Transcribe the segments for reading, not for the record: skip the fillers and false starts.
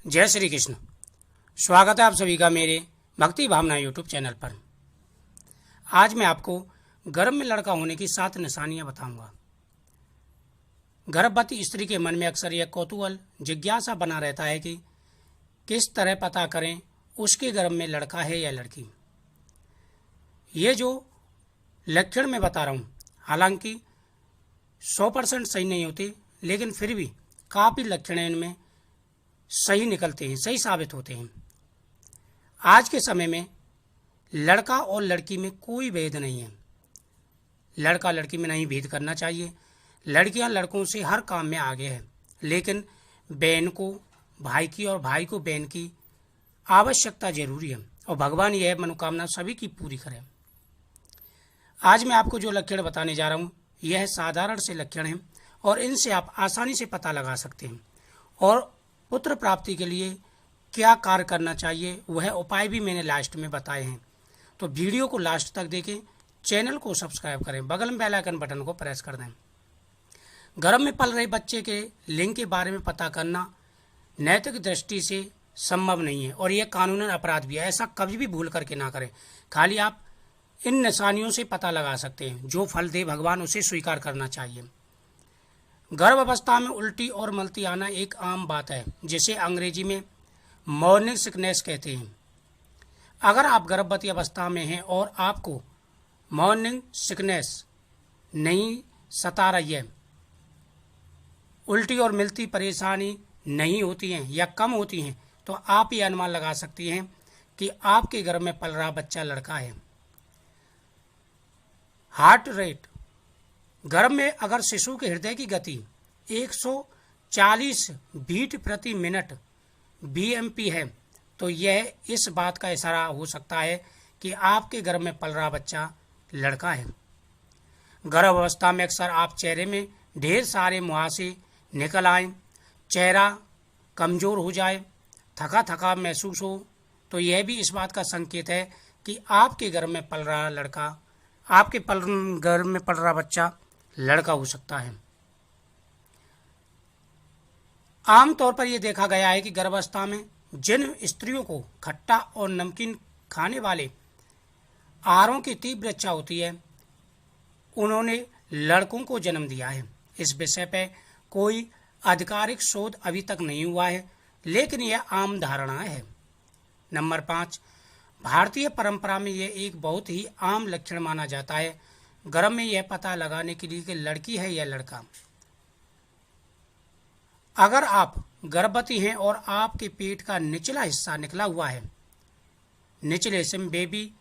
जय श्री कृष्ण। स्वागत है आप सभी का मेरे भक्ति भावना यूट्यूब चैनल पर। आज मैं आपको गर्भ में लड़का होने की 7 निशानियां बताऊंगा। गर्भवती स्त्री के मन में अक्सर यह कौतूहल जिज्ञासा बना रहता है कि किस तरह पता करें उसके गर्भ में लड़का है या लड़की। ये जो लक्षण मैं बता रहा हूँ हालांकि 100% सही नहीं होते, लेकिन फिर भी काफ़ी लक्षण इनमें सही निकलते हैं, सही साबित होते हैं। आज के समय में लड़का और लड़की में कोई भेद नहीं है। लड़का लड़की में नहीं भेद करना चाहिए। लड़कियां लड़कों से हर काम में आगे है, लेकिन बहन को भाई की और भाई को बहन की आवश्यकता जरूरी है और भगवान यह मनोकामना सभी की पूरी करे। आज मैं आपको जो लक्षण बताने जा रहा हूँ यह साधारण से लक्षण हैं और इनसे आप आसानी से पता लगा सकते हैं और पुत्र प्राप्ति के लिए क्या कार्य करना चाहिए वह उपाय भी मैंने लास्ट में बताए हैं। तो वीडियो को लास्ट तक देखें, चैनल को सब्सक्राइब करें, बगल में बेल आइकन बटन को प्रेस कर दें। गर्भ में पल रहे बच्चे के लिंग के बारे में पता करना नैतिक दृष्टि से संभव नहीं है और यह कानूनन अपराध भी है। ऐसा कभी भी भूल करके ना करें। खाली आप इन निशानियों से पता लगा सकते हैं। जो फल दे भगवान उसे स्वीकार करना चाहिए। गर्भ अवस्था में उल्टी और मलती आना एक आम बात है, जिसे अंग्रेजी में मॉर्निंग सिकनेस कहते हैं। अगर आप गर्भवती अवस्था में हैं और आपको मॉर्निंग सिकनेस नहीं सता रही है, उल्टी और मिलती परेशानी नहीं होती हैं या कम होती हैं, तो आप ये अनुमान लगा सकती हैं कि आपके गर्भ में पल रहा बच्चा लड़का है। हार्ट रेट, गर्भ में अगर शिशु के हृदय की गति 140 बीट प्रति मिनट बीएमपी है, तो यह इस बात का इशारा हो सकता है कि आपके गर्भ में पल रहा बच्चा लड़का है। गर्भ अवस्था में अक्सर आप चेहरे में ढेर सारे मुहासे निकल आए, चेहरा कमजोर हो जाए, थका थका महसूस हो, तो यह भी इस बात का संकेत है कि आपके गर्भ में पल रहा लड़का, आपके गर्भ में पल रहा बच्चा लड़का हो सकता है। आमतौर पर यह देखा गया है कि गर्भावस्था में जिन स्त्रियों को खट्टा और नमकीन खाने वाले आहारों की तीव्र इच्छा होती है, उन्होंने लड़कों को जन्म दिया है। इस विषय पर कोई आधिकारिक शोध अभी तक नहीं हुआ है, लेकिन यह आम धारणा है। नंबर 5, भारतीय परंपरा में यह एक बहुत ही आम लक्षण माना जाता है गर्भ में यह पता लगाने के लिए कि लड़की है या लड़का। अगर आप गर्भवती हैं और आपके पेट का निचला हिस्सा निकला हुआ है, निचले हिस्से में बेबी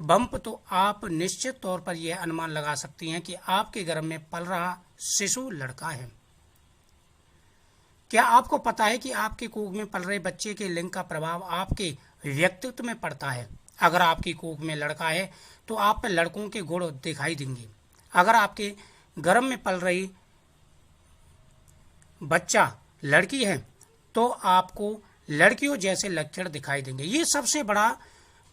बम्प, तो आप निश्चित तौर पर यह अनुमान लगा सकती हैं कि आपके गर्भ में पल रहा शिशु लड़का है। क्या आपको पता है कि आपके कोख में पल रहे बच्चे के लिंग का प्रभाव आपके व्यक्तित्व में पड़ता है? अगर आपकी कोख में लड़का है तो आप पर लड़कों के गुण दिखाई देंगे। अगर आपके गर्भ में पल रही बच्चा लड़की है तो आपको लड़कियों जैसे लक्षण दिखाई देंगे। ये सबसे बड़ा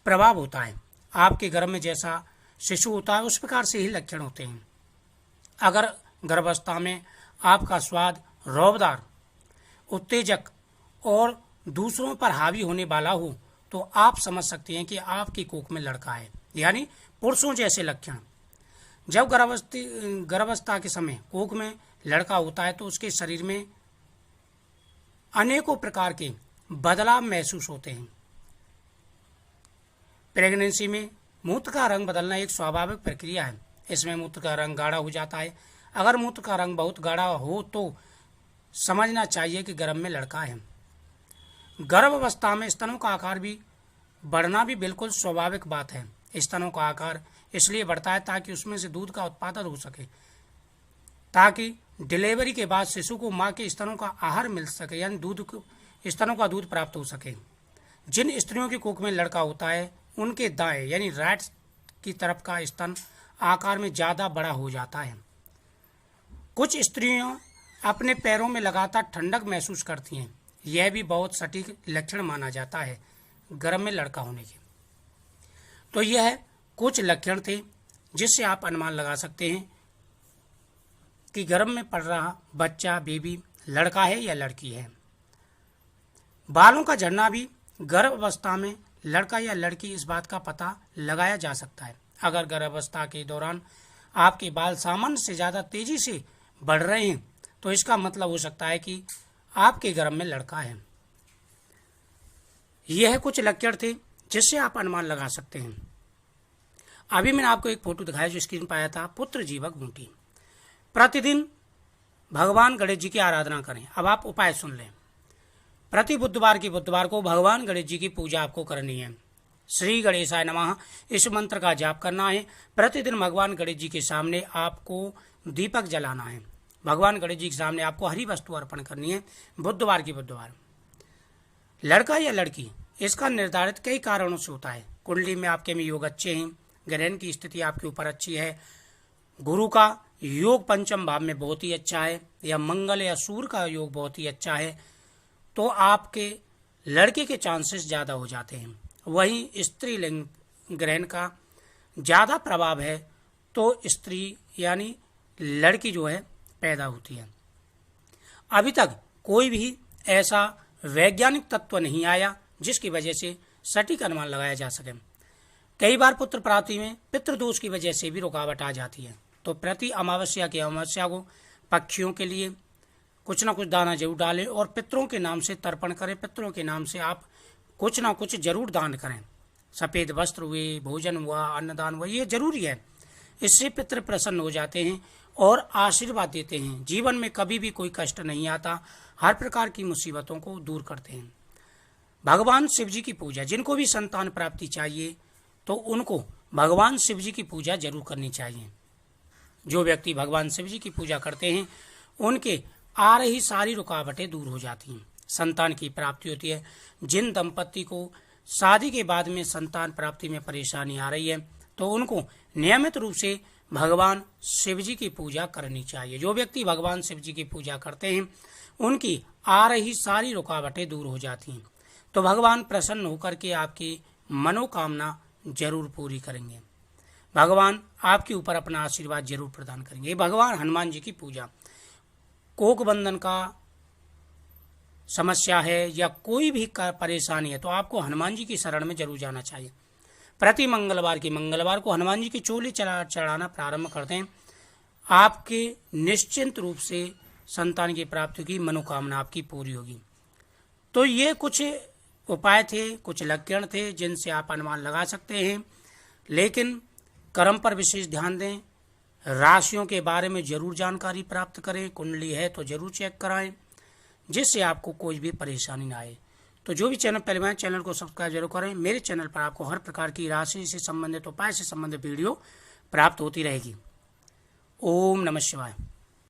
प्रभाव होता है। आपके गर्भ में जैसा शिशु होता है उस प्रकार से ही लक्षण होते हैं। अगर गर्भावस्था में आपका स्वाद रौबदार, उत्तेजक और दूसरों पर हावी होने वाला हो, तो आप समझ सकते हैं कि आपकी कोख में लड़का है, यानी पुरुषों जैसे लक्षण। जब गर्भावस्था के समय कोख में लड़का होता है तो उसके शरीर में अनेकों प्रकार के बदलाव महसूस होते हैं। प्रेगनेंसी में मूत्र का रंग बदलना एक स्वाभाविक प्रक्रिया है। इसमें मूत्र का रंग गाढ़ा हो जाता है। अगर मूत्र का रंग बहुत गाढ़ा हो तो समझना चाहिए कि गर्भ में लड़का है। गर्भ अवस्था में स्तनों का आकार भी बढ़ना भी बिल्कुल स्वाभाविक बात है। स्तनों का आकार इसलिए बढ़ता है ताकि उसमें से दूध का उत्पादन हो सके, ताकि डिलीवरी के बाद शिशु को मां के स्तनों का आहार मिल सके, यानी स्तनों का दूध प्राप्त हो सके। जिन स्त्रियों की कोख में लड़का होता है उनके दाएं यानी राइट की तरफ का स्तन आकार में ज़्यादा बड़ा हो जाता है। कुछ स्त्रियां अपने पैरों में लगातार ठंडक महसूस करती हैं। यह भी बहुत सटीक लक्षण माना जाता है गर्भ में लड़का होने के। तो यह कुछ लक्षण थे जिससे आप अनुमान लगा सकते हैं कि गर्भ में पल रहा बच्चा बेबी लड़का है या लड़की है। बालों का झड़ना भी गर्भावस्था में लड़का या लड़की, इस बात का पता लगाया जा सकता है। अगर गर्भावस्था के दौरान आपके बाल सामान्य से ज़्यादा तेजी से बढ़ रहे हैं तो इसका मतलब हो सकता है कि आपके गर्भ में लड़का है। यह कुछ लक्षण थे जिससे आप अनुमान लगा सकते हैं। अभी मैंने आपको एक फोटो दिखाया जो स्क्रीन पर आया था, पुत्र जीवक बूटी। प्रतिदिन भगवान गणेश जी की आराधना करें। अब आप उपाय सुन लें। प्रति बुधवार को भगवान गणेश जी की पूजा आपको करनी है। श्री गणेशाय नमः इस मंत्र का जाप करना है। प्रतिदिन भगवान गणेश जी के सामने आपको दीपक जलाना है। भगवान गणेश जी के सामने आपको हरी वस्तु अर्पण करनी है बुधवार। लड़का या लड़की, इसका निर्धारित कई कारणों से होता है। कुंडली में आपके में योग अच्छे हैं, ग्रहण की स्थिति आपके ऊपर अच्छी है, गुरु का योग पंचम भाव में बहुत ही अच्छा है, या मंगल या सूर्य का योग बहुत ही अच्छा है, तो आपके लड़के के चांसेस ज़्यादा हो जाते हैं। वहीं स्त्री लिंग ग्रहण का ज़्यादा प्रभाव है तो स्त्री यानी लड़की जो है पैदा होती है। अभी तक कोई भी ऐसा वैज्ञानिक तत्व नहीं आया जिसकी वजह से सटीक अनुमान लगाया जा सके। कई बार पुत्र प्राप्ति में पितृदोष की वजह से भी रुकावट आ जाती है। तो प्रति अमावस्या को पक्षियों के लिए कुछ ना कुछ दाना जरूर डालें और पितरों के नाम से तर्पण करें। पितरों के नाम से आप कुछ ना कुछ जरूर दान करें। सफ़ेद वस्त्र हुए, भोजन हुआ, अन्नदान हुआ, ये जरूरी है। इससे पितृ प्रसन्न हो जाते हैं और आशीर्वाद देते हैं। जीवन में कभी भी कोई कष्ट नहीं आता, हर प्रकार की मुसीबतों को दूर करते हैं। भगवान शिव जी की पूजा, जिनको भी संतान प्राप्ति चाहिए तो उनको भगवान शिव जी की पूजा जरूर करनी चाहिए। जो व्यक्ति भगवान शिव जी की पूजा करते हैं उनके आ रही सारी रुकावटें दूर हो जाती हैं, संतान की प्राप्ति होती है। जिन दंपति को शादी के बाद में संतान प्राप्ति में परेशानी आ रही है तो उनको नियमित रूप से भगवान शिव जी की पूजा करनी चाहिए। जो व्यक्ति भगवान शिव जी की पूजा करते हैं उनकी आ रही सारी रुकावटें दूर हो जाती हैं। तो भगवान प्रसन्न होकर के आपकी मनोकामना जरूर पूरी करेंगे। भगवान आपके ऊपर अपना आशीर्वाद जरूर प्रदान करेंगे। भगवान हनुमान जी की पूजा, कोक बंधन का समस्या है या कोई भी परेशानी है तो आपको हनुमान जी की शरण में जरूर जाना चाहिए। प्रति मंगलवार को हनुमान जी की चोली चढ़ाना प्रारंभ करते हैं। आपके निश्चिंत रूप से संतान की प्राप्ति की मनोकामना आपकी पूरी होगी। तो ये कुछ उपाय थे, कुछ लक्षण थे जिनसे आप अनुमान लगा सकते हैं, लेकिन कर्म पर विशेष ध्यान दें। राशियों के बारे में जरूर जानकारी प्राप्त करें। कुंडली है तो जरूर चेक कराएं जिससे आपको कोई भी परेशानी ना आए। तो जो भी चैनल पहले बनाए चैनल को सब्सक्राइब जरूर करें। मेरे चैनल पर आपको हर प्रकार की राशि से संबंधित, उपाय से संबंधित वीडियो प्राप्त होती रहेगी। ओम नमः शिवाय।